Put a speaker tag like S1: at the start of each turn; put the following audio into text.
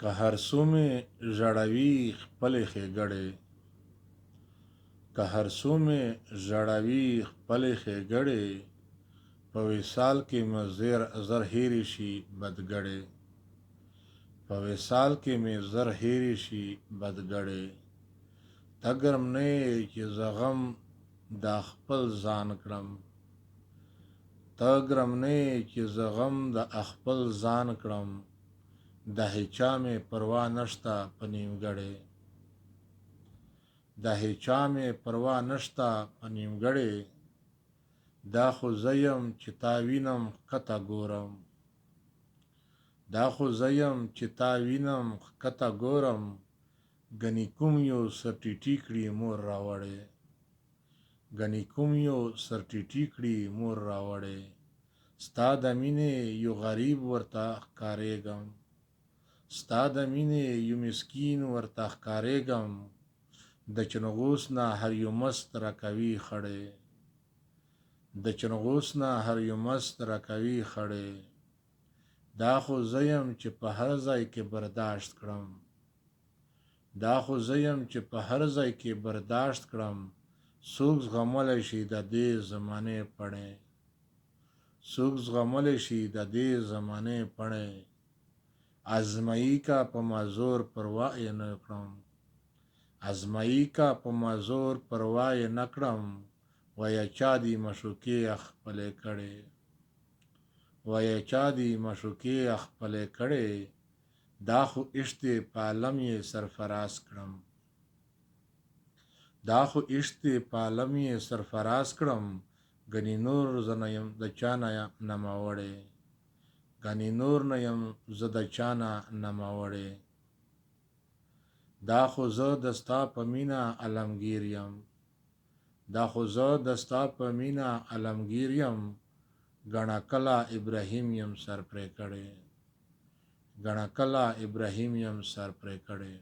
S1: که هر څو مې ژړوي خپلې ښېګړې، که هر څو مې ژړوي خپلې ښېګړې، په وصال کې مې زر هېرې شي بدګړې، په وصال کې مې زر هېرې شي بدګړې. ته ګرم نه یې چې زه غم دا خپل ځان کړم، ته ګرم نه یې چې زه غم د خپل ځان کړم. د هیچا مې پروا نشته په نیمګړې، د هیچا مې پروا نشته په نیمګړې. دا خو زه یم چې تا وینم ښکته ګورم، دا خو زه یم چې تا وینم ښکته ګورم. ګنې کوم یو سر ټیټي کړي مور راوړې، ګنې کوم یو سر ټیټي کړي مور راوړې. ستا د مینې یو غریب ورته ښکارېږم، ستا د مینې یو مسکین ورته ښکارېږم. د چنغوس نه هر یو مست راکوي خړې، د چنغوس نه هر یو مست راکوي خړې. دا خو زه یم چې په هر ځای کې برداشت کړم، دا خو زه یم چې په هر ځای کې برداشت کړم. څوک زغملی شي د دې زمانې پړې، څوک زغملی شي د دې زمانې پړې. ازمایي کا په مازور پروا یې نه کړم، ازمایي کا په مازور پروا یې نه کړم. وایه چا دې مشوکې خپلې کړې، وایه چا دې مشوکې خپلې کړې. دا خو عشق دې په عالم یې سرفراز کړم، دا خو عشق دې په عالم یې سرفراز کړم. ګنې نور زه نه یم د چا نه نوموړی، ګنې نور نه یم زه د چا نه نوموړی. دا خو زه د ستا په مینه عالمګیر یم، دا خو زه د ستا په مینه عالمګیر یم. ګڼه کله ابراهیم یم سر پرې کړی، ګڼه کله ابراهیم یم سر پرې کړی.